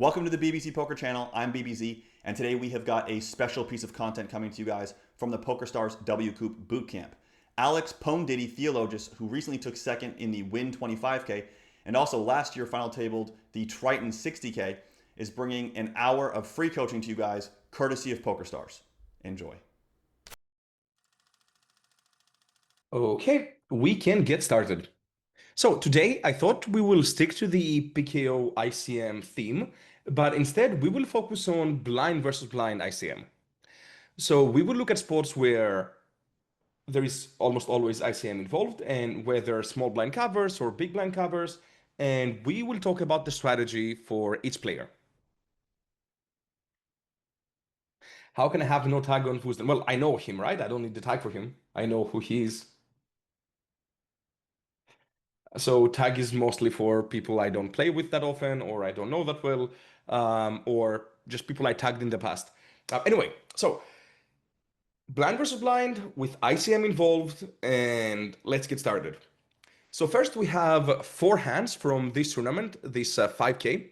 Welcome to the BBZ Poker channel. I'm BBZ, and today we have got a special piece of content coming to you guys from the PokerStars WCOOP Bootcamp. Alex Pwndidi Theologis, who recently took second in the Win 25K, and also last year final tabled the Triton 60K, is bringing an hour of free coaching to you guys, courtesy of PokerStars. Enjoy. Okay, we can get started. So today I thought we will stick to the PKO ICM theme, but instead we will focus on blind versus blind ICM. So we will look at spots where there is almost always ICM involved and where there are small blind covers or big blind covers, and we will talk about the strategy for each player. How can I have no tag on Fusden? Well, I know him, right? I don't need the tag for him. I know who he is. So tag is mostly for people I don't play with that often, or I don't know that well, or just people I tagged in the past. Anyway, so blind versus blind with ICM involved, and let's get started. So first we have 4 hands from this tournament, this 5K.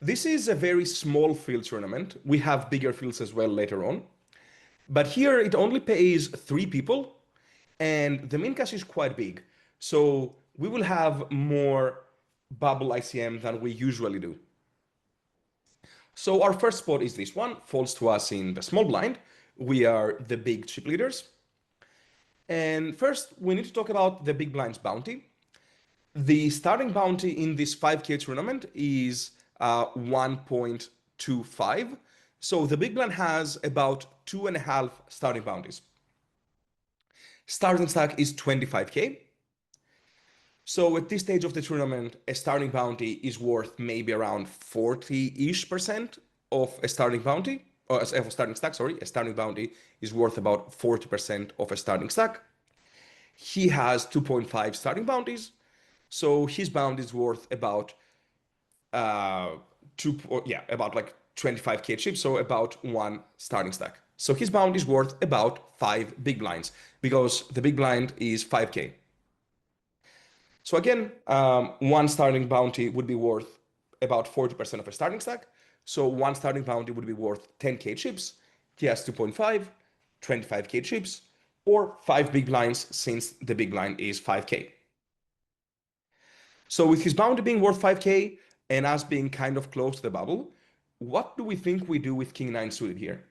This is a very small field tournament. We have bigger fields as well later on. But here it only pays 3 people, and the min cash is quite big. So we will have more bubble ICM than we usually do. So our first spot is this one, falls to us in the small blind. We are the big chip leaders. And first, we need to talk about the big blind's bounty. The starting bounty in this 5K tournament is 1.25. So the big blind has about 2.5 starting bounties. Starting stack is 25K. So at this stage of the tournament, a starting bounty is worth maybe around 40-ish% of a starting bounty, or a starting stack, sorry. A starting bounty is worth about 40% of a starting stack. He has 2.5 starting bounties, so his bounty is worth about about like 25K chips, so about 1 starting stack. So his bounty is worth about 5 big blinds because the big blind is 5K. So again, 1 starting bounty would be worth about 40% of a starting stack. So 1 starting bounty would be worth 10K chips. He has 2.5, 25K chips, or 5 big blinds since the big blind is 5K. So with his bounty being worth 5K and us being kind of close to the bubble, what do we think we do with King 9 suited here?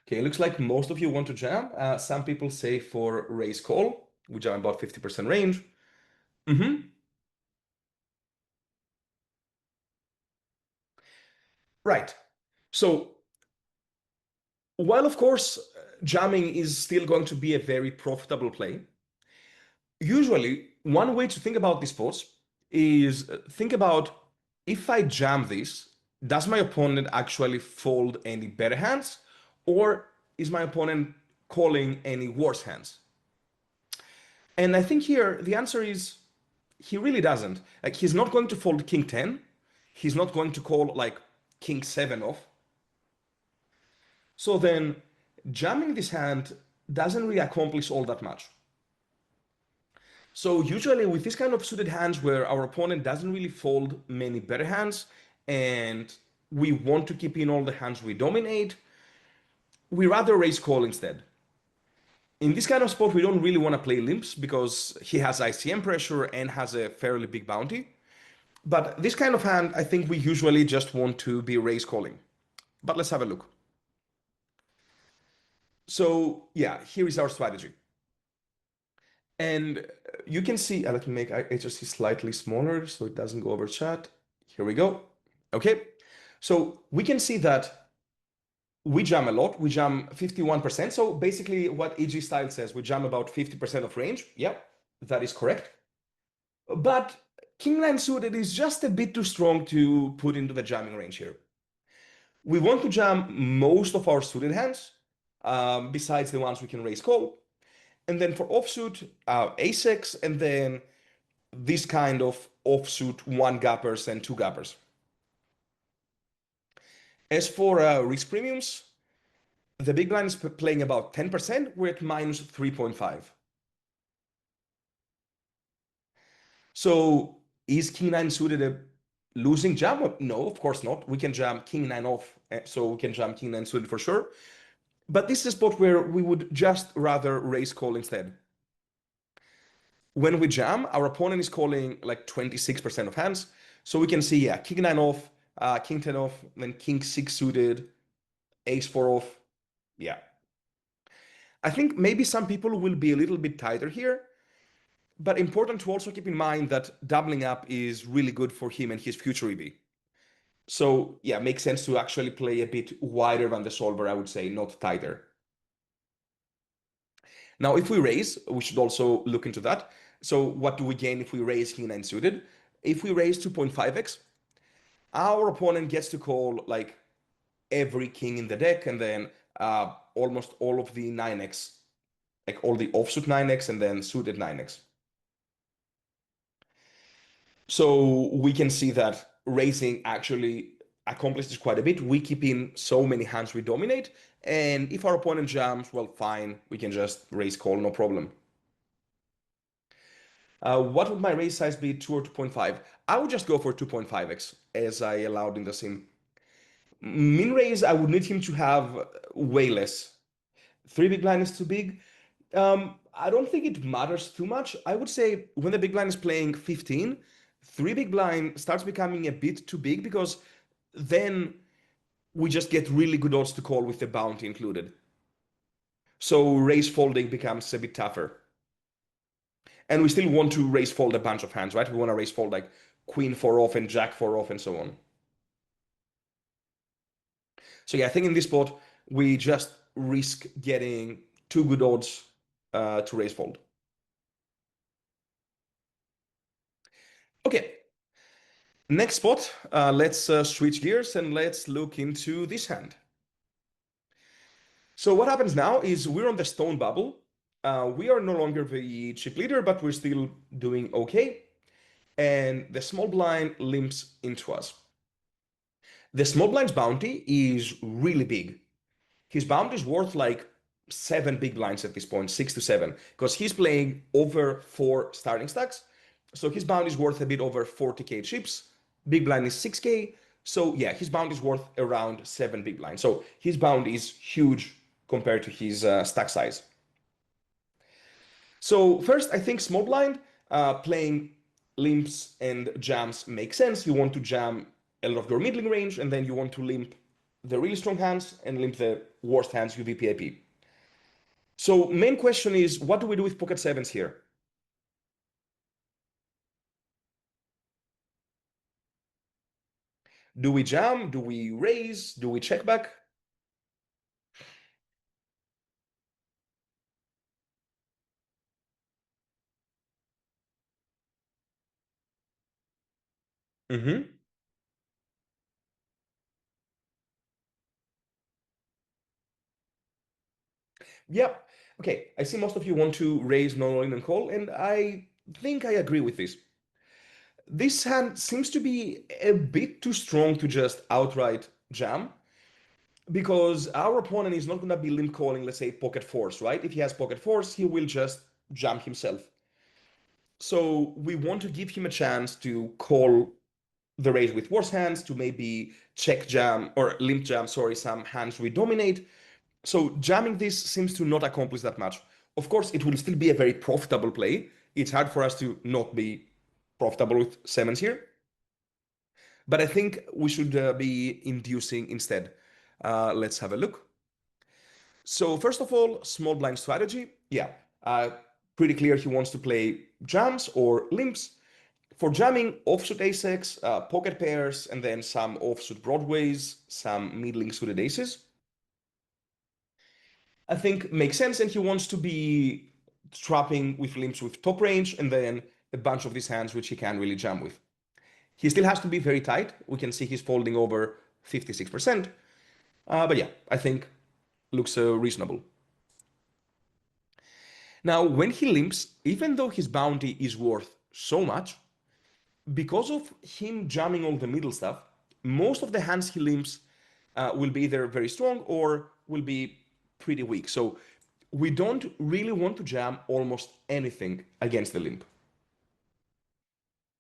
Okay, it looks like most of you want to jam. Some people say for raise call, we jam about 50% range. Right. So while of course jamming is still going to be a very profitable play, usually one way to think about these spots is think about, if I jam this, does my opponent actually fold any better hands, or is my opponent calling any worse hands? And I think here the answer is he really doesn't. Like, he's not going to fold King 10. He's not going to call like King 7 off. So then jamming this hand doesn't really accomplish all that much. So usually with this kind of suited hands where our opponent doesn't really fold many better hands and we want to keep in all the hands we dominate, we rather raise call instead. In this kind of spot, we don't really want to play limps because he has ICM pressure and has a fairly big bounty. But this kind of hand, I think we usually just want to be raise calling. But let's have a look. So yeah, here is our strategy. And you can see, let me make HRC slightly smaller so it doesn't go over chat. Here we go. Okay, so we can see that we jam a lot. We jam 51%. So basically what EG style says, we jam about 50% of range. Yeah, that is correct. But King 9 suited is just a bit too strong to put into the jamming range here. We want to jam most of our suited hands, besides the ones we can raise call. And then for offsuit, ace-x, and then this kind of offsuit 1-gappers and 2-gappers. As for risk premiums, the big blind is playing about 10%. We're at minus 3.5. So is king nine suited a losing jam? No, of course not. We can jam king nine off, so we can jam king nine suited for sure. But this is a spot where we would just rather raise call instead. When we jam, our opponent is calling like 26% of hands. So we can see, yeah, king nine off, king 10 off, then king six suited, ace four off. Yeah. I think maybe some people will be a little bit tighter here, but important to also keep in mind that doubling up is really good for him and his future EV. So yeah, makes sense to actually play a bit wider than the solver, I would say, not tighter. Now, if we raise, we should also look into that. So what do we gain if we raise king nine suited? If we raise 2.5x, our opponent gets to call like every king in the deck, and then almost all of the 9x, like all the offsuit 9x and then suited 9x. So we can see that raising actually accomplishes quite a bit. We keep in so many hands we dominate, and if our opponent jams, well, fine, we can just raise call, no problem. What would my raise size be, 2 or 2.5? I would just go for 2.5x, as I allowed in the sim. Min raise, I would need him to have way less. 3 big blind is too big. I don't think it matters too much. I would say when the big blind is playing 15, 3 big blind starts becoming a bit too big, because then we just get really good odds to call with the bounty included. So raise folding becomes a bit tougher. And we still want to raise fold a bunch of hands, right? We want to raise fold like queen 4 off and jack 4 off and so on. So yeah, I think in this spot, we just risk getting too good odds to raise fold. Okay, next spot, let's switch gears and let's look into this hand. So what happens now is we're on the stone bubble. We are no longer the chip leader, but we're still doing okay. And the small blind limps into us. The small blind's bounty is really big. His bounty is worth like 7 big blinds at this point, 6 to 7, because he's playing over 4 starting stacks. So his bounty is worth a bit over 40k chips. Big blind is 6k. So yeah, his bounty is worth around 7 big blinds. So his bounty is huge compared to his stack size. So first, I think small blind playing limps and jams makes sense. You want to jam a lot of your middling range, and then you want to limp the really strong hands and limp the worst hands UVPIP. So main question is, what do we do with pocket sevens here? Do we jam? Do we raise? Do we check back? Mm-hmm. Yep. Okay, I see most of you want to raise non-all-in and call, and I think I agree with this. This hand seems to be a bit too strong to just outright jam, because our opponent is not going to be limp calling, let's say, pocket fours, right? If he has pocket fours, he will just jam himself. So we want to give him a chance to call the raise with worse hands, to maybe check jam or limp jam, sorry, some hands we dominate. So jamming this seems to not accomplish that much. Of course, it will still be a very profitable play. It's hard for us to not be profitable with sevens here. But I think we should be inducing instead. Let's have a look. So first of all, small blind strategy. Yeah, pretty clear he wants to play jams or limps. For jamming, offsuit ace-x, pocket pairs, and then some offsuit broadways, some middling suited aces. I think makes sense, and he wants to be trapping with limps with top range, and then a bunch of these hands which he can really jam with. He still has to be very tight. We can see he's folding over 56%. But yeah, I think looks reasonable. Now, when he limps, even though his bounty is worth so much, because of him jamming all the middle stuff, most of the hands he limps will be either very strong or will be pretty weak. So we don't really want to jam almost anything against the limp.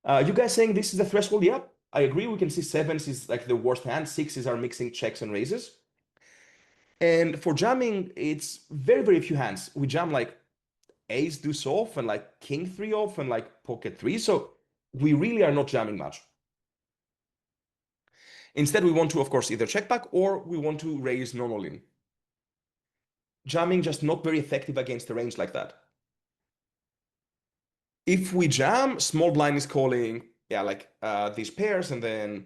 You guys saying this is the threshold? Yeah, I agree. We can see sevens is like the worst hand. Sixes are mixing checks and raises. And for jamming, it's very, very few hands. We jam like ace deuce off and like king three off and like pocket three. So we really are not jamming much. Instead, we want to, of course, either check back or we want to raise normal in. Jamming just not very effective against a range like that. If we jam, small blind is calling, yeah, like these pairs, and then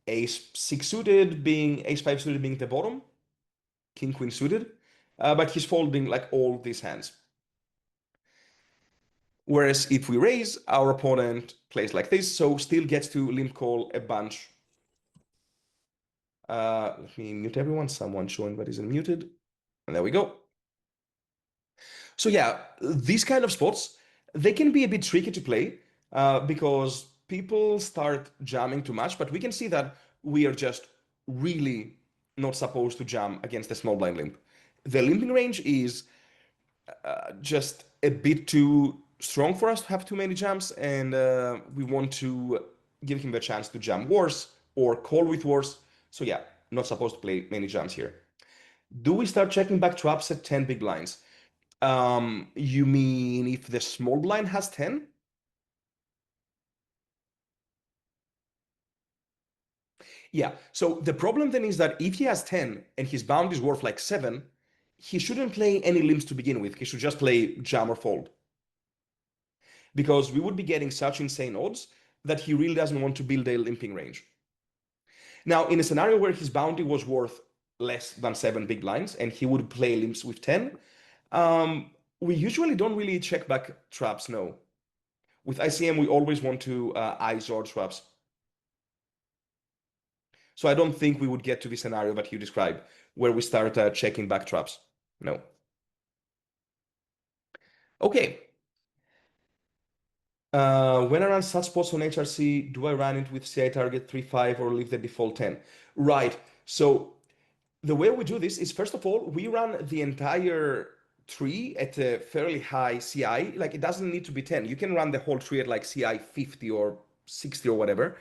ace six suited being ace five suited being the bottom, king queen suited, but he's folding like all these hands. Whereas if we raise, our opponent plays like this, so still gets to limp call a bunch. Let me mute everyone. Someone joined but isn't muted. And there we go. So yeah, these kind of spots, they can be a bit tricky to play because people start jamming too much, but we can see that we are just really not supposed to jam against the small blind limp. The limping range is just a bit too strong for us to have too many jams, and we want to give him the chance to jam worse or call with worse. So yeah, not supposed to play many jams here. Do we start checking back traps at 10 big blinds? You mean if the small blind has 10? Yeah, so the problem then is that if he has 10 and his bound is worth like 7, he shouldn't play any limps to begin with. He should just play jam or fold. Because we would be getting such insane odds that he really doesn't want to build a limping range. Now, in a scenario where his bounty was worth less than 7 big blinds and he would play limps with 10, we usually don't really check back traps, no. With ICM, we always want to eyes or traps. So I don't think we would get to the scenario that you described, where we start checking back traps. No. Okay. When I run such spots on HRC, do I run it with CI target 3-5 or leave the default 10? Right. So the way we do this is, first of all, we run the entire tree at a fairly high CI. Like, it doesn't need to be 10. You can run the whole tree at like CI 50 or 60 or whatever,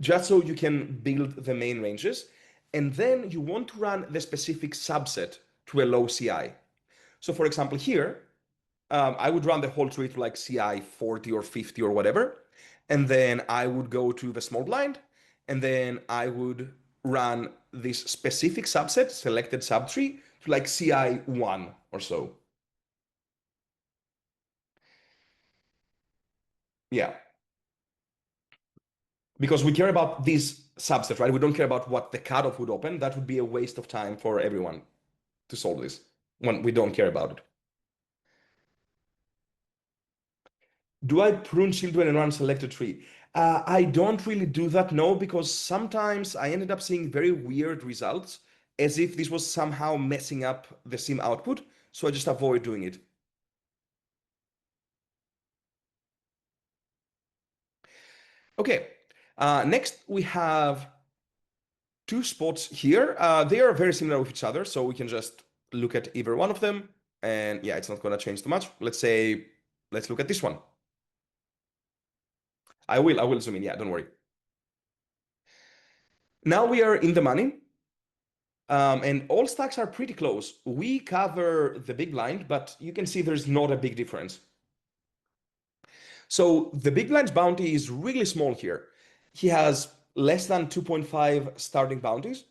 just so you can build the main ranges. And then you want to run the specific subset to a low CI. So for example, here, I would run the whole tree to like CI 40 or 50 or whatever. And then I would go to the small blind, and then I would run this specific subset, selected subtree, to like CI 1 or so. Yeah. Because we care about these subsets, right? We don't care about what the cutoff would open. That would be a waste of time for everyone to solve this when we don't care about it. Do I prune children and run selected tree? I don't really do that, no, because sometimes I ended up seeing very weird results as if this was somehow messing up the sim output. So I just avoid doing it. Okay, next we have two spots here. They are very similar with each other, so we can just look at either one of them. And yeah, it's not going to change too much. Let's look at this one. I will zoom in. Yeah, don't worry. Now we are in the money. And all stacks are pretty close. We cover the big blind, but you can see there's not a big difference. So the big blind's bounty is really small here. He has less than 2.5 starting bounties.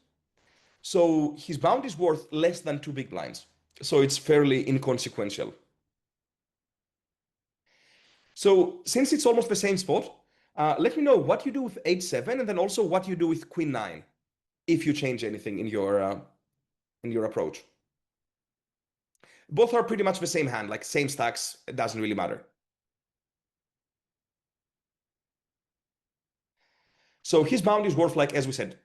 So his bounty is worth less than 2 big blinds. So it's fairly inconsequential. So since it's almost the same spot, let me know what you do with h7 and then also what you do with queen 9 if you change anything in your approach. Both are pretty much the same hand, like same stacks, it doesn't really matter. So his bounty is worth, like, as we said,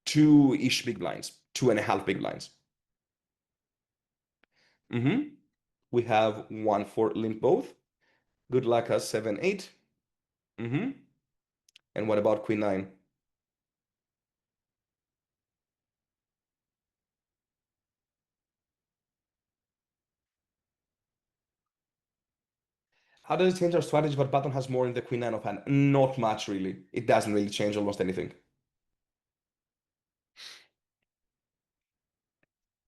2-ish big blinds, 2.5 big blinds. We have 1 for limp both. Good luck as 7-8. And what about queen 9? How does it change our strategy? But button has more in the queen nine of hand. Not much, really. It doesn't really change almost anything.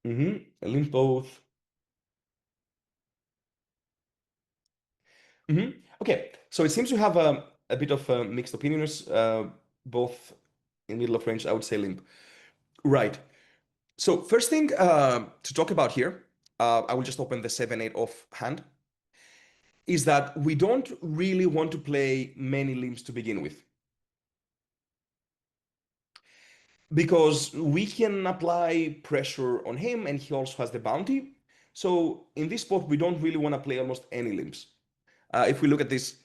Limp both. Okay, so it seems you have a bit of mixed opinions, both in middle of range. I would say limp. Right. So first thing to talk about here, I will just open the 7-8 off hand, is that we don't really want to play many limps to begin with. Because we can apply pressure on him and he also has the bounty. So in this spot, we don't really want to play almost any limps. If we look at this,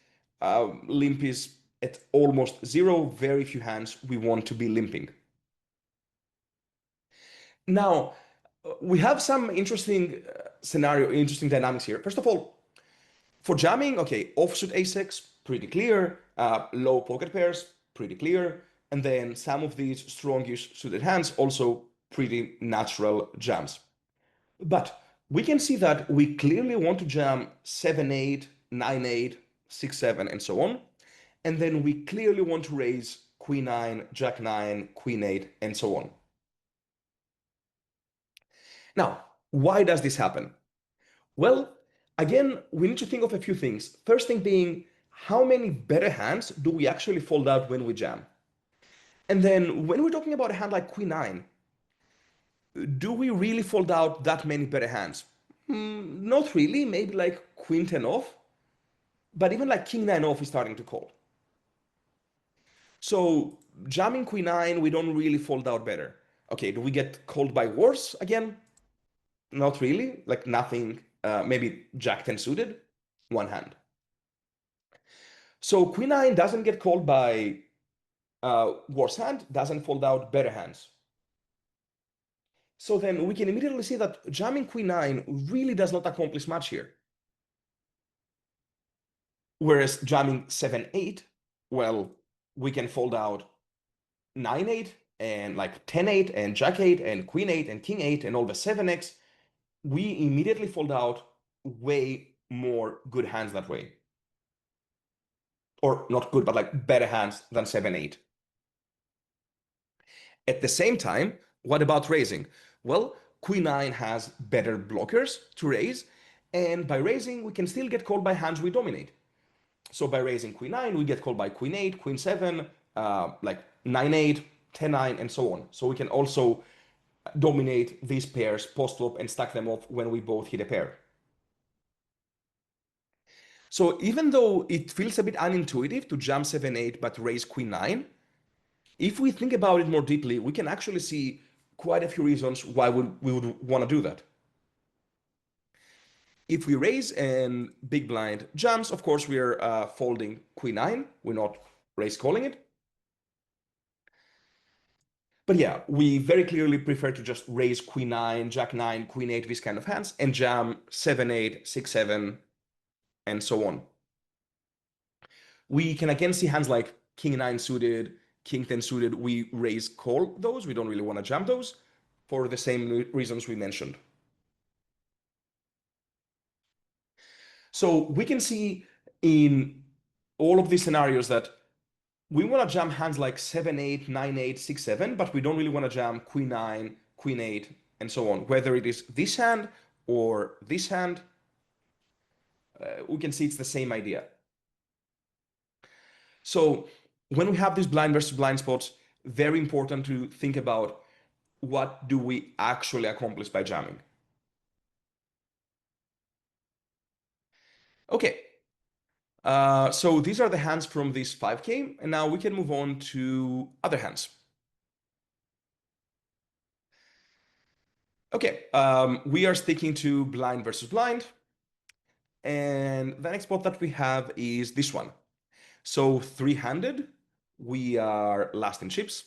limp is at almost zero, very few hands we want to be limping. Now, we have some interesting interesting dynamics here. First of all, for jamming, okay, offsuit ace-X, pretty clear. Low pocket pairs, pretty clear. And then some of these strongish suited hands, also pretty natural jams. But we can see that we clearly want to jam 7-8, 9-8, 6-7, and so on. And then we clearly want to raise queen 9, jack 9, queen 8, and so on. Now, why does this happen? Well, again, we need to think of a few things. First thing being, how many better hands do we actually fold out when we jam? And then when we're talking about a hand like queen 9, do we really fold out that many better hands? Not really, maybe like queen 10 off, but even like king 9 off is starting to call. So jamming queen 9, we don't really fold out better. Okay, do we get called by worse again? Not really, like nothing, maybe jack 10 suited, one hand. So queen 9 doesn't get called by worse hand, doesn't fold out better hands. So then we can immediately see that jamming queen 9 really does not accomplish much here. Whereas jamming 7-8, well, we can fold out 9-8 and like 10-8 and jack 8 and queen 8 and king 8 and all the 7x. We immediately fold out way more good hands that way. Or not good, but like better hands than 7-8. At the same time, what about raising? Well, queen 9 has better blockers to raise, and by raising, we can still get called by hands we dominate. So by raising queen 9, we get called by queen 8, queen 7, like 9-8, 10-9, and so on. So we can also dominate these pairs post-flop and stack them off when we both hit a pair. So even though it feels a bit unintuitive to jam 7-8 but raise queen 9, if we think about it more deeply, we can actually see quite a few reasons why we would want to do that. If we raise and big blind jams, of course, we're folding queen 9. We're not raise calling it. But yeah, we very clearly prefer to just raise queen 9, jack 9, queen 8, these kind of hands, and jam 7-8, 6-7, and so on. We can again see hands like king 9 suited, king 10 suited. We raise call those. We don't really want to jam those for the same reasons we mentioned. So we can see in all of these scenarios that we want to jam hands like 7-8, 9-8, 6-7, but we don't really want to jam queen 9, queen 8, and so on. Whether it is this hand or this hand, we can see it's the same idea. So when we have these blind versus blind spots, very important to think about what do we actually accomplish by jamming. Okay, so these are the hands from this 5K, and now we can move on to other hands. Okay, we are sticking to blind versus blind, and the next spot that we have is this one. So three-handed, we are last in chips.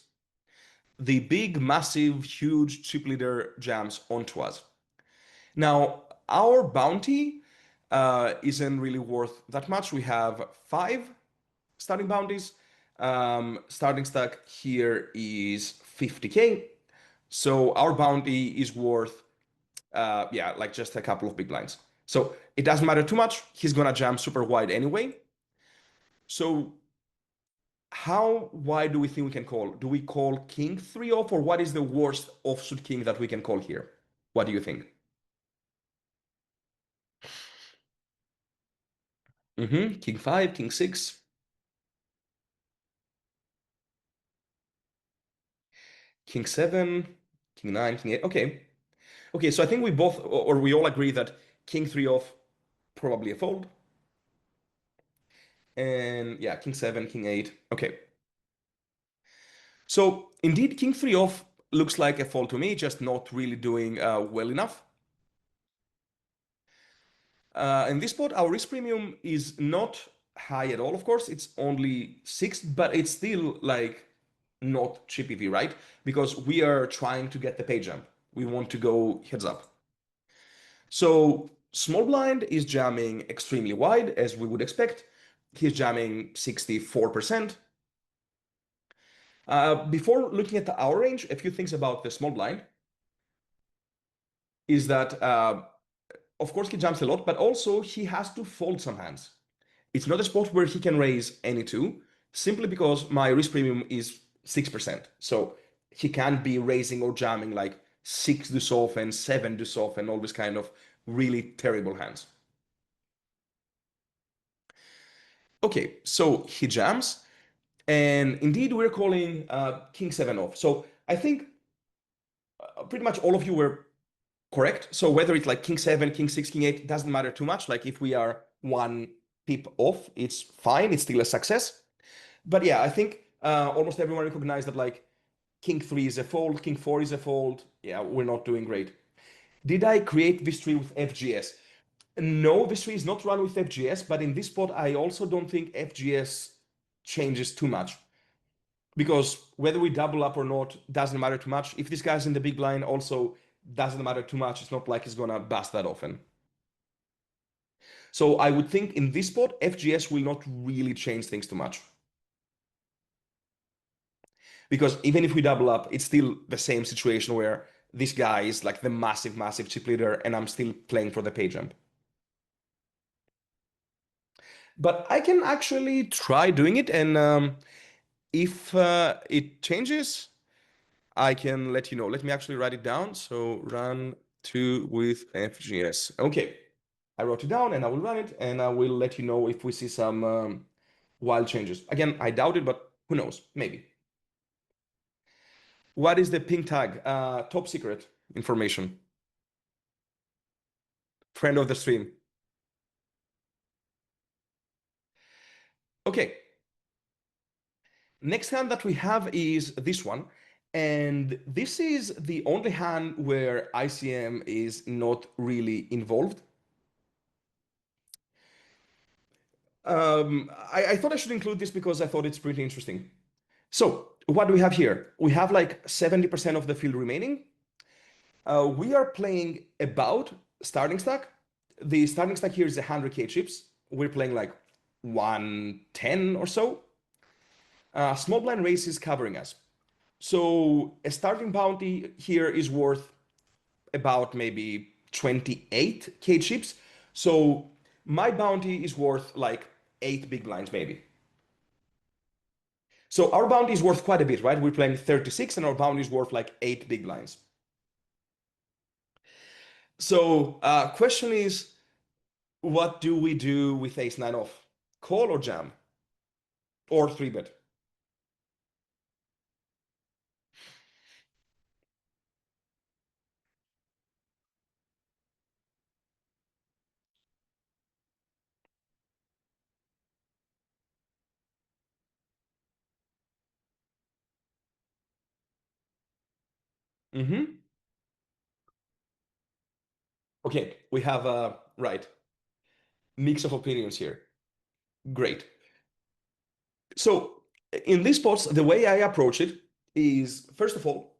The big, massive, huge chip leader jams onto us. Now, our bounty isn't really worth that much. We have 5 starting bounties. Starting stack here is 50K. So our bounty is worth, yeah, like just a couple of big blinds. So it doesn't matter too much. He's gonna jam super wide anyway. So how wide do we think we can call? Do we call king 3 off, or what is the worst offsuit king that we can call here? What do you think? King 5, king 6, king 7, king 9, king 8. Okay. Okay, so I think we both, or we all agree that king 3 off, probably a fold. And yeah, king 7, king 8. Okay. So indeed, king 3 off looks like a fold to me, just not really doing well enough. In this spot, our risk premium is not high at all, of course. It's only 6, but it's still like not cheap EV, right? Because we are trying to get the pay jump. We want to go heads up. So small blind is jamming extremely wide, as we would expect. He's jamming 64%. Before looking at our range, a few things about the small blind is that, of course, he jumps a lot, but also he has to fold some hands. It's not a spot where he can raise any two, simply because my risk premium is 6%. So he can't be raising or jamming like 6 deuce off and 7 deuce off and all this kind of really terrible hands. Okay, so he jams, and indeed we're calling king 7 off. So I think pretty much all of you were correct. So whether it's like king 7, king 6, king 8, doesn't matter too much. Like if we are one pip off, it's fine. It's still a success. But yeah, I think almost everyone recognized that like king 3 is a fold, king 4 is a fold. Yeah, we're not doing great. Did I create this tree with FGS? No, this tree is not run with FGS, but in this spot, I also don't think FGS changes too much. Because whether we double up or not doesn't matter too much. If this guy's in the big blind, also doesn't matter too much. It's not like he's gonna bust that often. So I would think in this spot, FGS will not really change things too much. Because even if we double up, it's still the same situation where this guy is like the massive, massive chip leader, and I'm still playing for the pay jump. But I can actually try doing it, and if it changes, I can let you know. Let me actually write it down. So run 2 with FGS. Okay, I wrote it down and I will run it, and I will let you know if we see some wild changes. Again, I doubt it, but who knows? Maybe. What is the ping tag? Top secret information. Friend of the stream. Okay. Next hand that we have is this one. And this is the only hand where ICM is not really involved. I thought I should include this because I thought it's pretty interesting. So what do we have here? We have like 70% of the field remaining. We are playing about starting stack. The starting stack here is 100k chips. We're playing like 110 or so. Small blind race is covering us. So a starting bounty here is worth about maybe 28k chips. So my bounty is worth like 8 big blinds maybe. So our bounty is worth quite a bit, right? We're playing 36 and our bounty is worth like 8 big blinds. So question is, what do we do with ace 9 off? Call or jam? Or 3-bet? Mm-hmm. Okay, we have a right mix of opinions here. Great. So in these spots, the way I approach it is, first of all,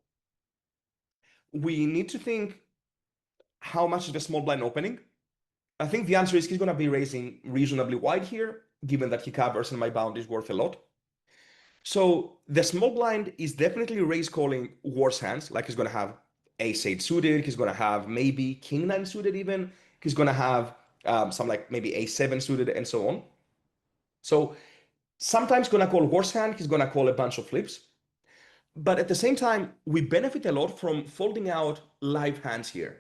we need to think how much is the small blind opening. I think the answer is he's going to be raising reasonably wide here, given that he covers and my bounty is worth a lot. So the small blind is definitely raise calling worse hands, like he's going to have ace 8 suited, he's going to have maybe king 9 suited even, He's going to have some like maybe a7 suited and so on. So sometimes going to call worse hand. He's going to call a bunch of flips. But at the same time, we benefit a lot from folding out live hands here.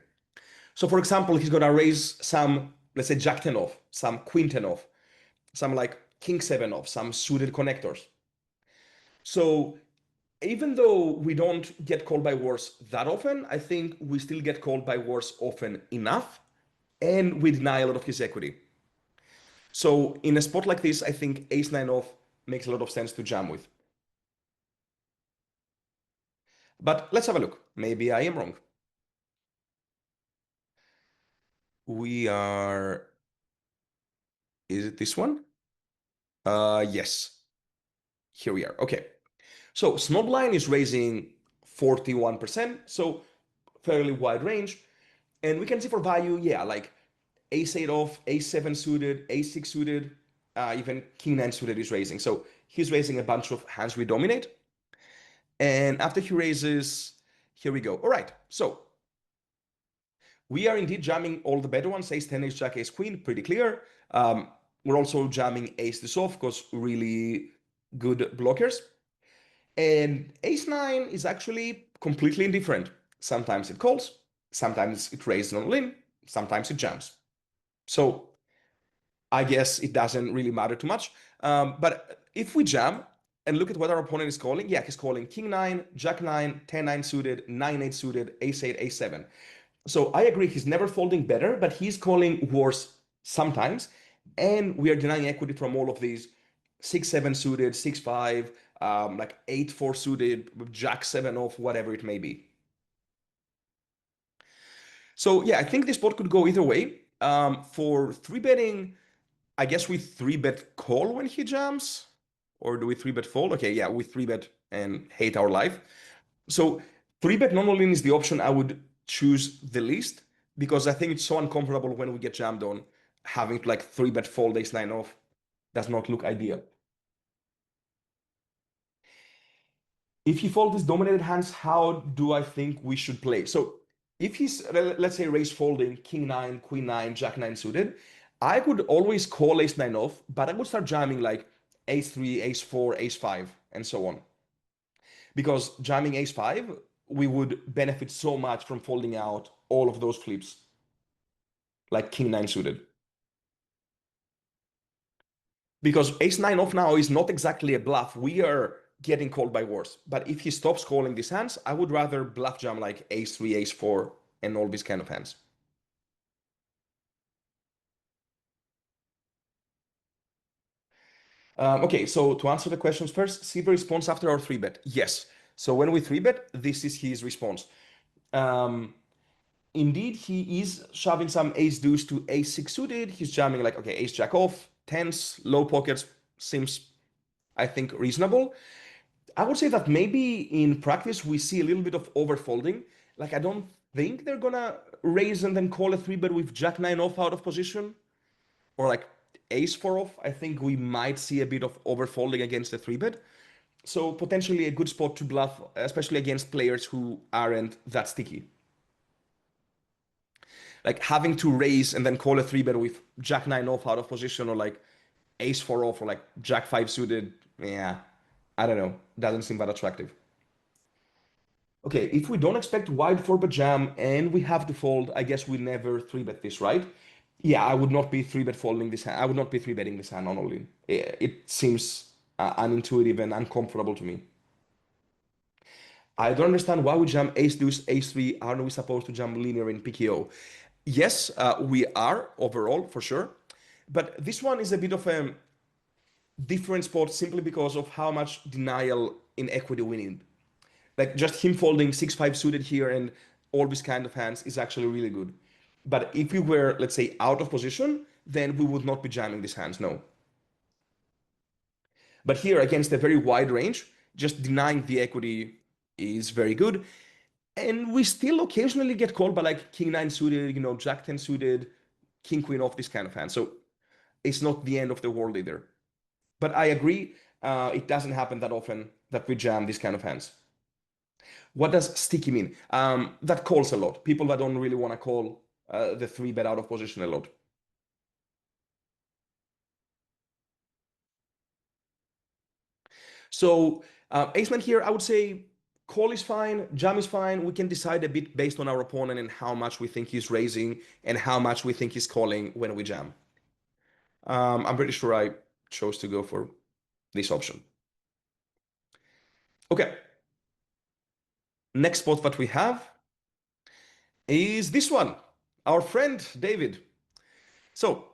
So for example, he's going to raise some, let's say Jack 10 off, some Queen 10 off, some like King 7 off, some suited connectors. So even though we don't get called by worse that often, I think we still get called by worse often enough, and we deny a lot of his equity. So in a spot like this, I think ace 9 off makes a lot of sense to jam with. But let's have a look. Maybe I am wrong. We are, is it this one? Yes. Here we are. Okay. So small blind is raising 41%, so fairly wide range. And we can see for value, yeah, like ace 8 off, ace 7 suited, ace 6 suited, even king 9 suited is raising. So he's raising a bunch of hands we dominate. And after he raises, here we go. All right, so we are indeed jamming all the better ones, ace 10, ace jack, ace queen, pretty clear. We're also jamming ace this off because really good blockers. And ace 9 is actually completely indifferent. Sometimes it calls, sometimes it raises on all in, sometimes it jams. So I guess it doesn't really matter too much. But if we jam and look at what our opponent is calling, yeah, he's calling king 9, jack 9, 10 9 suited, 9 8 suited, ace 8, ace 7. So I agree, he's never folding better, but he's calling worse sometimes. And we are denying equity from all of these 6 7 suited, 6 5, like 8 4 suited, jack 7 off, whatever it may be. So yeah, I think this spot could go either way. For 3-betting, I guess we 3-bet call when he jams, or do we 3-bet fold? Okay, yeah, we 3-bet and hate our life. So 3-bet non-all-in is the option I would choose the least, because I think it's so uncomfortable when we get jammed on. Having to like 3-bet fold ace 9 off does not look ideal. If he folds his dominated hands, how do I think we should play? So if he's, let's say, raise folding king 9, queen 9, jack 9 suited, I could always call ace 9 off, but I would start jamming like ace 3, ace 4, ace 5, and so on. Because jamming ace 5, we would benefit so much from folding out all of those flips, like king 9 suited. Because ace 9 off now is not exactly a bluff. We are getting called by worse. But if he stops calling these hands, I would rather bluff jam like ace 3, ace 4, and all these kind of hands. Okay, so to answer the questions first, see the response after our 3-bet. Yes. So when we 3-bet, this is his response. Indeed, he is shoving some ace deuce to ace 6 suited. He's jamming like, okay, ace jack off, tens, low pockets, seems, I think, reasonable. I would say that maybe in practice we see a little bit of overfolding. Like I don't think they're gonna raise and then call a 3-bet with jack 9 off out of position, or like ace 4 off. I think we might see a bit of overfolding against the 3-bet. So potentially a good spot to bluff, especially against players who aren't that sticky. Like having to raise and then call a 3-bet with jack 9 off out of position, or like ace 4 off, or like jack 5 suited. Yeah, I don't know. Doesn't seem that attractive. Okay, if we don't expect wide 4-bet jam and we have to fold, I guess we never 3-bet this, right? Yeah, I would not be 3-bet folding this hand. I would not be 3-betting this hand on all-in. It seems unintuitive and uncomfortable to me. I don't understand why we jam ace deuce, ace 3. Aren't we supposed to jam linear in PKO? Yes, we are overall for sure. But this one is a bit of a different spot simply because of how much denial in equity we need. Like just him folding 6-5 suited here and all these kind of hands is actually really good. But if we were, let's say, out of position, then we would not be jamming these hands, no. But here, against a very wide range, just denying the equity is very good. And we still occasionally get called by like king 9 suited, jack 10 suited, king queen off, this kind of hand. So it's not the end of the world either. But I agree, it doesn't happen that often that we jam these kind of hands. What does sticky mean? That calls a lot. People that don't really want to call the 3-bet out of position a lot. So ace-man here, I would say call is fine, jam is fine. We can decide a bit based on our opponent and how much we think he's raising and how much we think he's calling when we jam. I'm pretty sure I chose to go for this option. Okay. Next spot that we have is this one, our friend David. So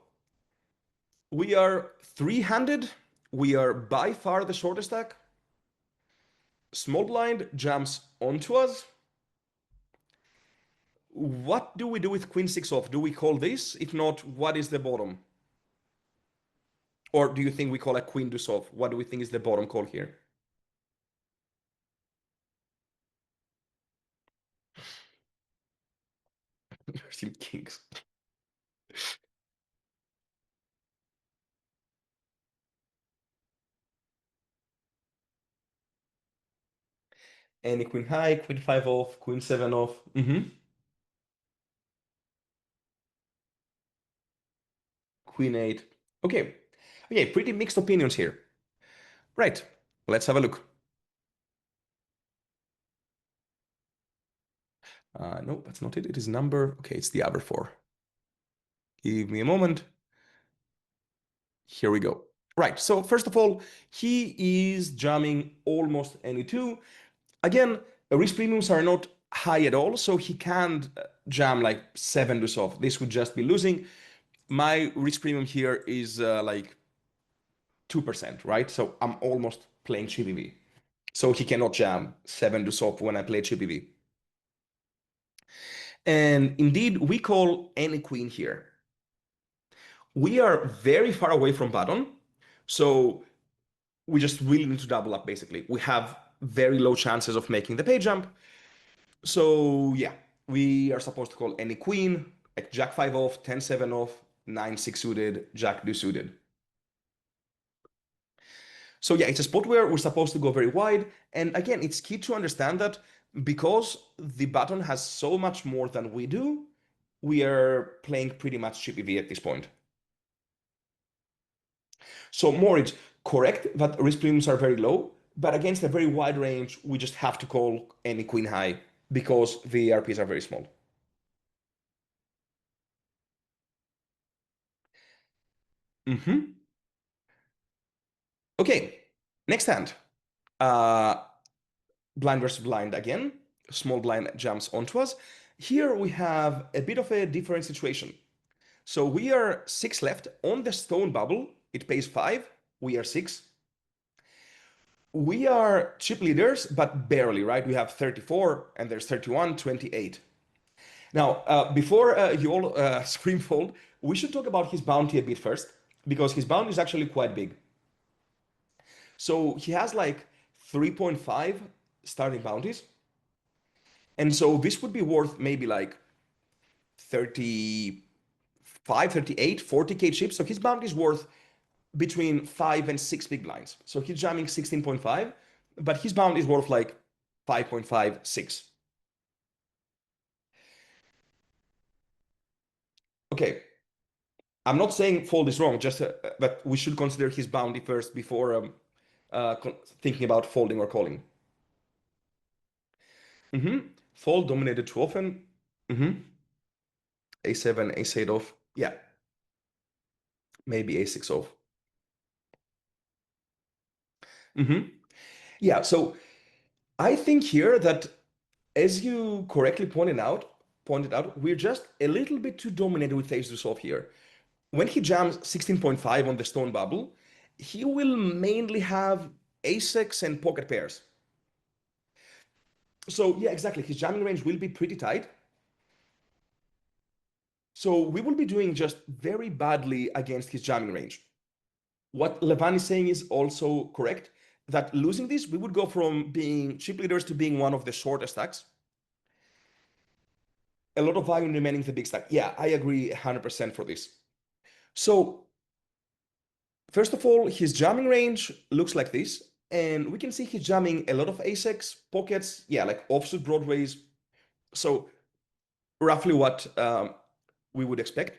we are three-handed. We are by far the shortest stack. Small blind jumps onto us. What do we do with queen six off? Do we call this? If not, what is the bottom? Or do you think we call a queen deuce off? What do we think is the bottom call here? Still kings. Any queen high, queen five off, queen seven off. Queen eight. Okay. Okay, pretty mixed opinions here. Right. Let's have a look. No, that's not it. It is number. Okay, it's the other four. Give me a moment. Here we go. Right. So first of all, he is jamming almost any two. Again, risk premiums are not high at all, so he can't jam like 7 deuce off. This would just be losing. My risk premium here is like 2%, right? So I'm almost playing chippy V. So he cannot jam 7 deuce off when I play chippy V. And indeed, we call any queen here. We are very far away from button, so we just really need to double up, basically. We have very low chances of making the pay jump. So yeah, we are supposed to call any queen, like jack 5 off, 10-7 off, 9-6 suited, jack deuce suited. So yeah, it's a spot where we're supposed to go very wide. And again, it's key to understand that because the button has so much more than we do, we are playing pretty much chippy V at this point. So Moritz, correct that risk premiums are very low, but against a very wide range, we just have to call any queen high because the RPs are very small. Okay, next hand. Blind versus blind again. Small blind jumps onto us. Here we have a bit of a different situation. So we are 6 left on the stone bubble. It pays 5. We are 6. We are chip leaders, but barely, right? We have 34 and there's 31, 28. Now, before you all scream fold, we should talk about his bounty a bit first, because his bounty is actually quite big. So he has like 3.5 starting bounties. And so this would be worth maybe like 35, 38, 40K chips. So his bounty is worth between 5 and 6 big blinds. So he's jamming 16.5, but his bounty is worth like 5.5, 6. Okay. I'm not saying fold is wrong, just that we should consider his bounty first before thinking about folding or calling. Fold dominated too often. A7, A8 off. Yeah. Maybe A6 off. Yeah, so I think here that, as you correctly pointed out, we're just a little bit too dominated with ace deuce off here. When he jams 16.5 on the stone bubble, he will mainly have ace-x and pocket pairs. So yeah, exactly. His jamming range will be pretty tight. So we will be doing just very badly against his jamming range. What Levan is saying is also correct, that losing this, we would go from being chip leaders to being one of the shortest stacks. A lot of value in remaining the big stack. Yeah, I agree 100% for this. So first of all, his jamming range looks like this. And we can see he's jamming a lot of ace-x, pockets, yeah, like offsuit broadways. So roughly what we would expect.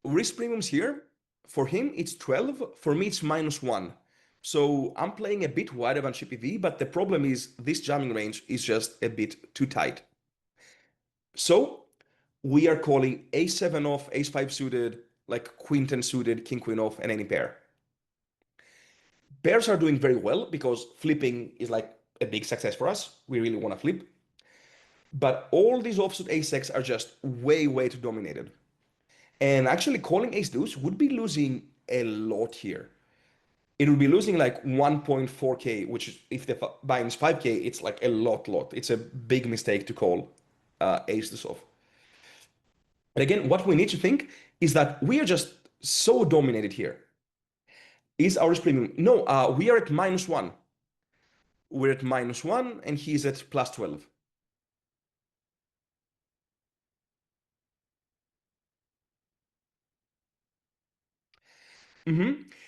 Risk premiums here, for him, it's 12. For me, it's -1. So I'm playing a bit wider than Chippy V, but the problem is this jamming range is just a bit too tight. So we are calling ace-7 off, ace-5 suited, like queen-10 suited, king-queen off, and any pair. Pairs are doing very well because flipping is like a big success for us. We really want to flip. But all these offsuit ace-X are just way, way too dominated. And actually calling ace-deuce would be losing a lot here. It would be losing like 1.4k, which is, if the buy-in is 5k, it's like a lot. It's a big mistake to call ace-deuce off. And again, what we need to think is that we are just so dominated here. Is our risk premium? No, we are at -1. We're at -1 and he's at +12.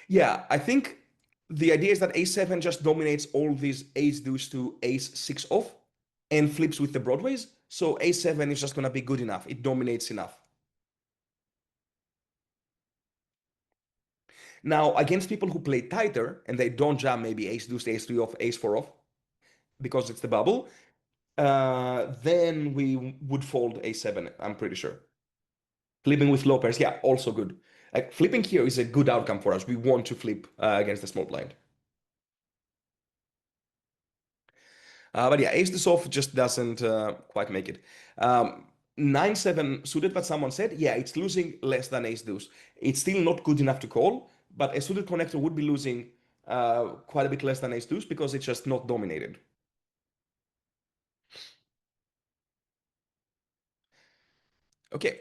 Yeah, I think the idea is that ace-7 just dominates all these ace-deuce to ace-6 off and flips with the broadways. So ace-7 is just going to be good enough. It dominates enough. Now, against people who play tighter and they don't jam maybe ace-deuce, ace-3 off, ace-4 off, because it's the bubble, then we would fold ace-7, I'm pretty sure. Flipping with low pairs, yeah, also good. Like flipping here is a good outcome for us. We want to flip against the small blind. But yeah, ace-deuce off just doesn't quite make it. 9-7 suited, what someone said, yeah, it's losing less than ace-deuce. It's still not good enough to call, but a suited connector would be losing quite a bit less than ace-deuce because it's just not dominated. Okay.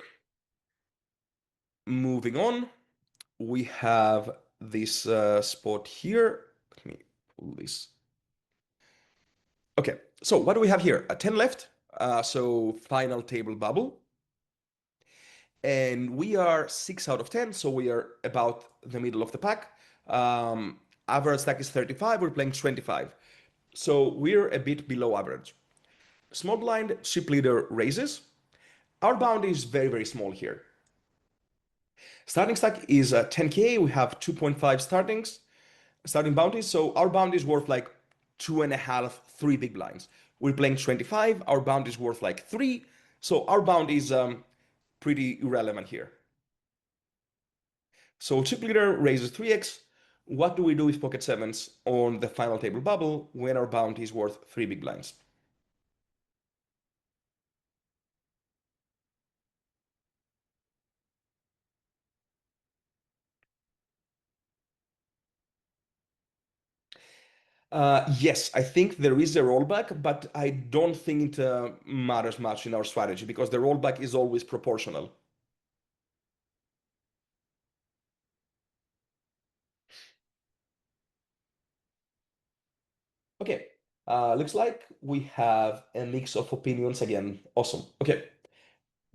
Moving on, we have this spot here. Let me pull this. Okay, so what do we have here? A 10 left, so final table bubble. And we are 6 out of 10, so we are about the middle of the pack. Average stack is 35, we're playing 25. So we're a bit below average. Small blind, chip leader raises. Our bounty is very, very small here. Starting stack is 10k, we have 2.5 starting bounties, so our bounty is worth like 2.5, 3 big blinds. We're playing 25, our bounty is worth like 3, so our bounty is pretty irrelevant here. So chip leader raises 3x. What do we do with pocket sevens on the final table bubble when our bounty is worth 3 big blinds? Yes, I think there is a rollback, but I don't think it matters much in our strategy because the rollback is always proportional. Okay, looks like we have a mix of opinions again. Awesome. Okay,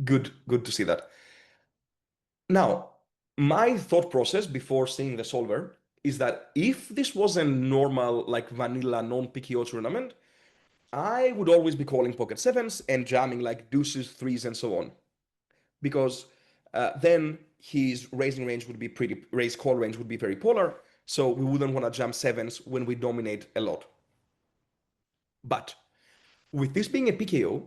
good to see that. Now, my thought process before seeing the solver is that if this was a normal, like vanilla non-PKO tournament, I would always be calling pocket sevens and jamming like deuces, threes, and so on. Because then his raising range would be raise call range would be very polar. So we wouldn't want to jam sevens when we dominate a lot. But with this being a PKO,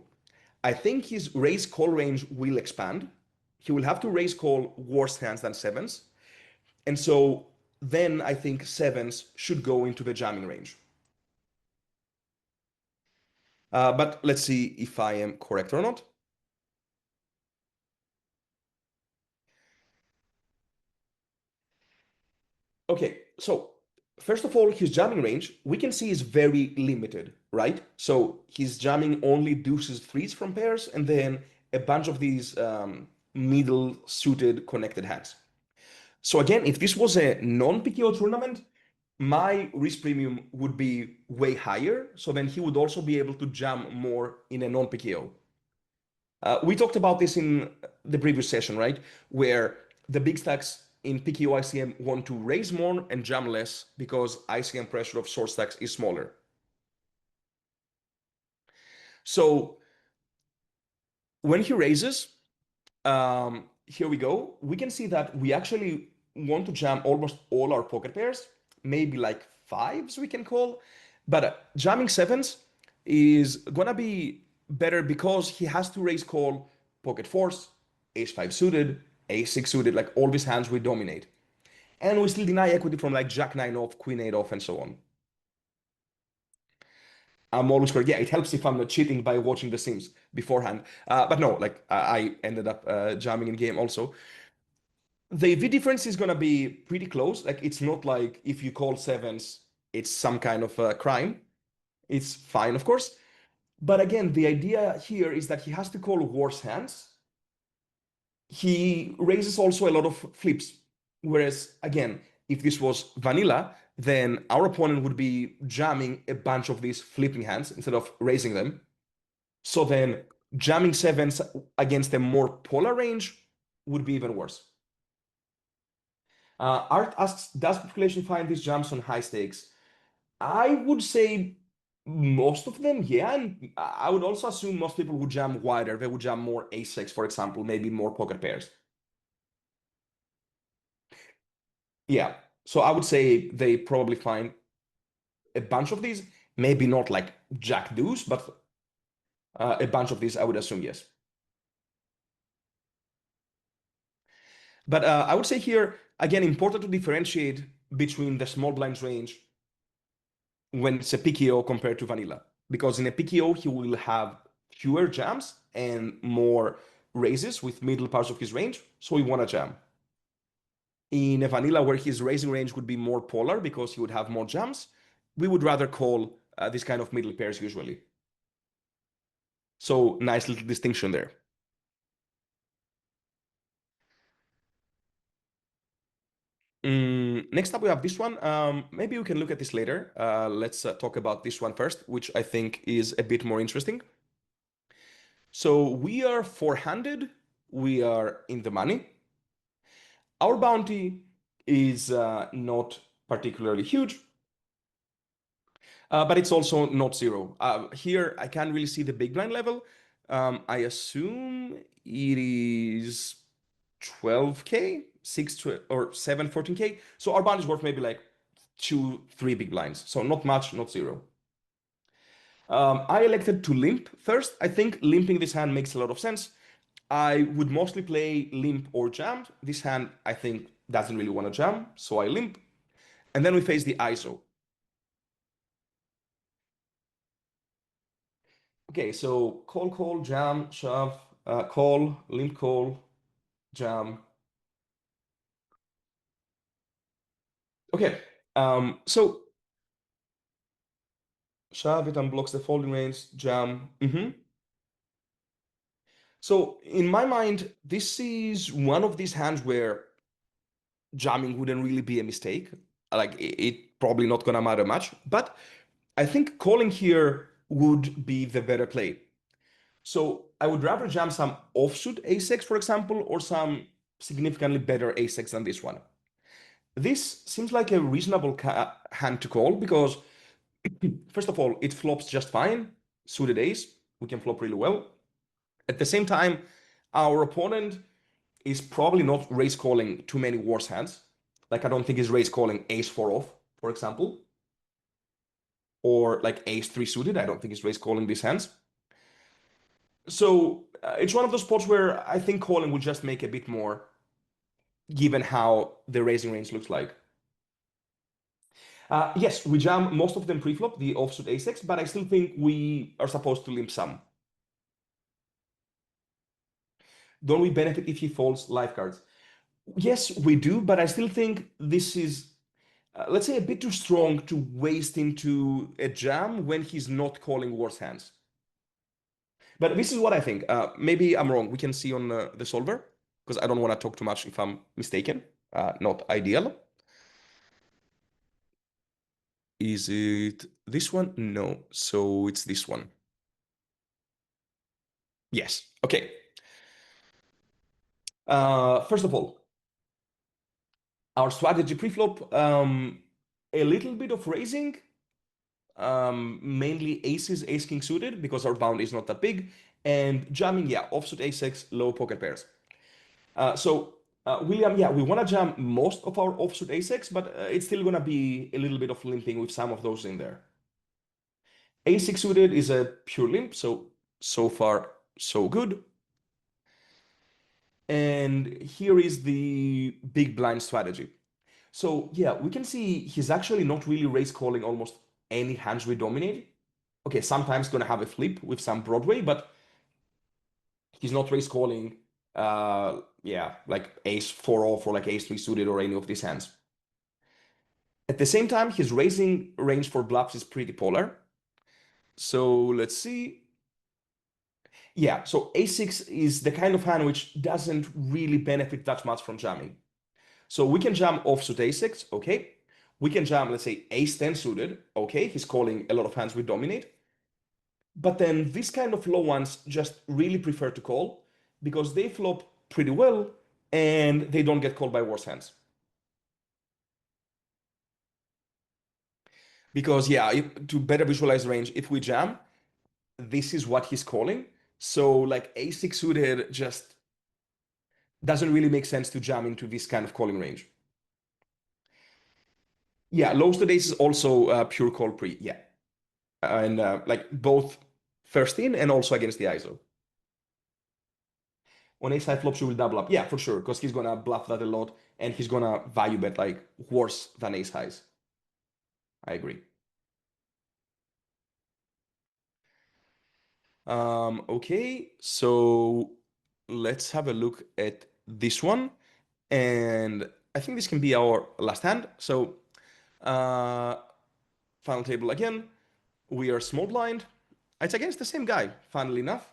I think his raise call range will expand. He will have to raise call worse hands than sevens. And so then I think sevens should go into the jamming range. But let's see if I am correct or not. Okay, so first of all, his jamming range, we can see is very limited, right? So he's jamming only deuces, threes from pairs, and then a bunch of these middle suited connected hands. So again, if this was a non-PKO tournament, my risk premium would be way higher. So then he would also be able to jam more in a non-PKO. We talked about this in the previous session, right? Where the big stacks in PKO ICM want to raise more and jam less because ICM pressure of short stacks is smaller. So when he raises, Here we go. We can see that we actually want to jam almost all our poker pairs, maybe like fives we can call, but jamming sevens is gonna be better because he has to raise call pocket fours, ace five suited, ace six suited, like all these hands we dominate. And we still deny equity from like jack nine off, queen eight off, and so on. I'm always correct. Yeah, it helps if I'm not cheating by watching the Sims beforehand. But no, like I ended up jamming in game also. The EV difference is gonna be pretty close. Like it's not like if you call sevens, it's some kind of crime. It's fine, of course. But again, the idea here is that he has to call worse hands. He raises also a lot of flips. Whereas again, if this was vanilla, then our opponent would be jamming a bunch of these flipping hands instead of raising them. So then jamming sevens against a more polar range would be even worse. Art asks, does population find these jumps on high stakes? I would say most of them, yeah. And I would also assume most people would jam wider. They would jam more ace-6, for example, maybe more poker pairs. Yeah. So I would say they probably find a bunch of these, maybe not like jack deuce, but a bunch of these, I would assume, yes. But I would say here, again, important to differentiate between the small blinds range when it's a PKO compared to vanilla. Because in a PKO, he will have fewer jams and more raises with middle parts of his range, so we want to jam. In a vanilla where his raising range would be more polar because he would have more jams, we would rather call this kind of middle pairs usually. So nice little distinction there. Next up, we have this one. Maybe we can look at this later. Let's talk about this one first, which I think is a bit more interesting. So we are four-handed. We are in the money. Our bounty is not particularly huge, but it's also not zero. Here, I can't really see the big blind level. I assume it is 12K, 6 or 7, 14K. So our bounty is worth maybe like 2, 3 big blinds. So not much, not zero. I elected to limp first. I think limping this hand makes a lot of sense. I would mostly play limp or jammed. This hand, I think, doesn't really want to jam, so I limp. And then we face the ISO. Okay, so call, call, jam, shove, call, limp, call, jam. Okay, so shove it unblocks the folding range, jam. So in my mind, this is one of these hands where jamming wouldn't really be a mistake. Like it probably not gonna matter much, but I think calling here would be the better play. So I would rather jam some offsuit a6, for example, or some significantly better a6 than this one. This seems like a reasonable hand to call because, first of all, it flops just fine. Suited ace, we can flop really well. At the same time, our opponent is probably not raise calling too many worse hands. Like I don't think he's raise calling ace four off, for example, or like ace three suited. I don't think he's raise calling these hands. So it's one of those spots where I think calling will just make a bit more, given how the raising range looks like. Yes, we jam most of them pre-flop, the offsuit a6, but I still think we are supposed to limp some. Don't we benefit if he folds life cards? Yes, we do, but I still think this is, let's say, a bit too strong to waste into a jam when he's not calling worse hands. But this is what I think. Maybe I'm wrong. We can see on the solver, because I don't want to talk too much if I'm mistaken. Not ideal. Is it this one? No. So it's this one. Yes. Okay. First of all, our strategy pre-flop, a little bit of raising, mainly aces, ace king suited, because our bound is not that big, and jamming, yeah, offsuit a6, low poker pairs. William, yeah, we want to jam most of our offsuit ace-x, but it's still going to be a little bit of limping with some of those in there. A6 suited is a pure limp, so far so good. And here is the big blind strategy. So yeah, we can see he's actually not really raise calling almost any hands we dominate. Okay, sometimes gonna have a flip with some Broadway, but he's not raise calling yeah, like ace 4 off or like ace 3 suited or any of these hands. At the same time, his raising range for bluffs is pretty polar. So let's see. Yeah, so a6 is the kind of hand which doesn't really benefit that much from jamming. So we can jam offsuit a6, okay. We can jam, let's say, ace-10 suited, okay. He's calling a lot of hands we dominate. But then these kind of low ones just really prefer to call because they flop pretty well and they don't get called by worse hands. Because yeah, to better visualize range, if we jam, this is what he's calling. So like a6 suited just doesn't really make sense to jam into this kind of calling range. Yeah, low suited ace is also pure call pre, yeah. And like both first in and also against the ISO. On ace high flops, you will double up. Yeah, for sure, because he's gonna bluff that a lot and he's gonna value bet like worse than ace highs. I agree. Okay, so let's have a look at this one. And I think this can be our last hand. So final table again. We are small blind. It's against the same guy, funnily enough.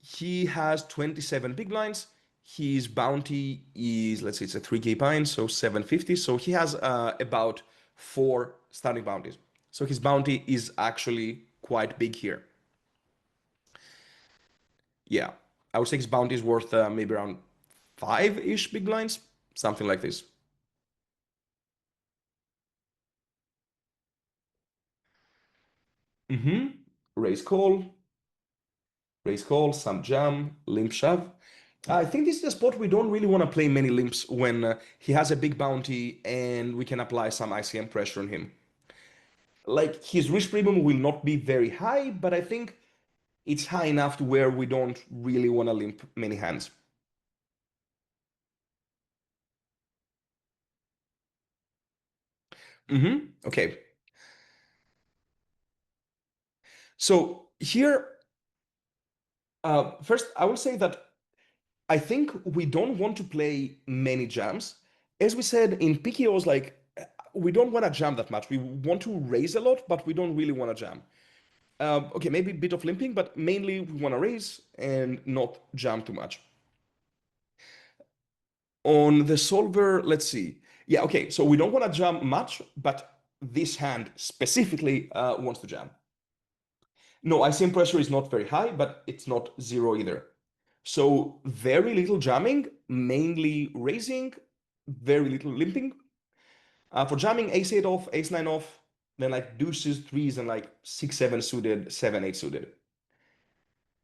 He has 27 big blinds. His bounty is, let's say it's a 3K bind, so 750. So he has about 4 starting bounties. So his bounty is actually quite big here. Yeah, I would say his bounty is worth maybe around 5-ish big blinds, something like this. Raise call, some jam, limp shove. I think this is a spot we don't really want to play many limps when he has a big bounty and we can apply some ICM pressure on him. Like his risk premium will not be very high, but I think it's high enough to where we don't really want to limp many hands. Okay. So here, first, I will say that I think we don't want to play many jams. As we said in PKOs, like we don't want to jam that much. We want to raise a lot, but we don't really want to jam. Okay, maybe a bit of limping, but mainly we want to raise and not jam too much. On the solver, let's see. Yeah, okay, so we don't want to jam much, but this hand specifically wants to jam. No, ICM pressure is not very high, but it's not zero either. So very little jamming, mainly raising, very little limping. For jamming, ace-8 off, ace-9 off, then like deuces, threes, and like 6-7 suited, 7-8 suited.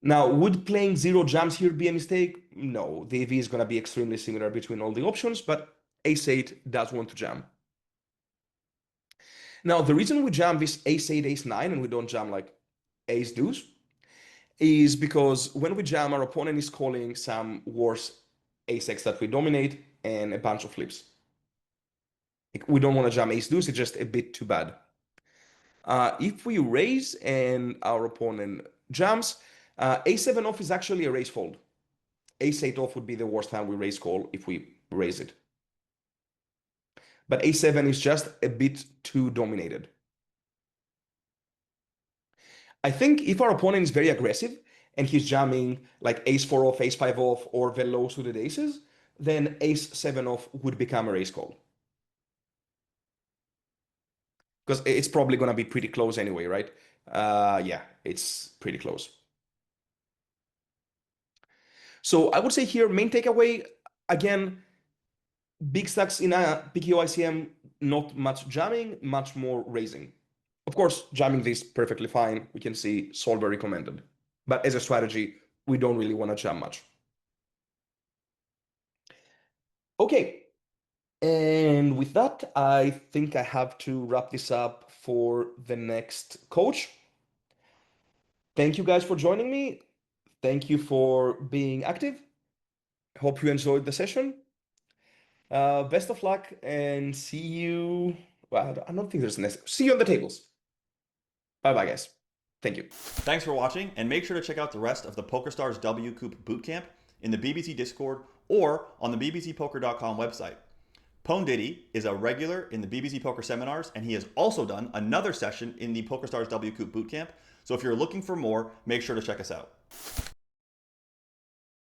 Now, would playing zero jams here be a mistake? No, the EV is going to be extremely similar between all the options, but ace-8 does want to jam. Now, the reason we jam this ace-8, ace-9, and we don't jam like ace-deuce, is because when we jam, our opponent is calling some worse ace-x that we dominate and a bunch of flips. We don't want to jam ace-deuce, it's just a bit too bad. If we raise and our opponent jams, a7 off is actually a raise fold. Ace-8 off would be the worst hand we raise call if we raise it. But a7 is just a bit too dominated. I think if our opponent is very aggressive and he's jamming like ace-4 off, ace-5 off, or the low suited aces, then ace-7 off would become a raise call. Because it's probably going to be pretty close anyway, right? Yeah, it's pretty close. So I would say here, main takeaway, again, big stacks in a PKO ICM, not much jamming, much more raising. Of course, jamming this perfectly fine. We can see solver recommended. But as a strategy, we don't really want to jam much. Okay. And with that, I think I have to wrap this up for the next coach. Thank you guys for joining me. Thank you for being active. Hope you enjoyed the session. Best of luck and see you. Well, I don't think there's next. See you on the tables. Bye bye, guys. Thank you. Thanks for watching, and make sure to check out the rest of the PokerStars WCOOP Bootcamp in the BBZ Discord or on the BBZPoker.com website. Pwndidi is a regular in the BBZ Poker seminars, and he has also done another session in the PokerStars WCOOP Bootcamp. So if you're looking for more, make sure to check us out.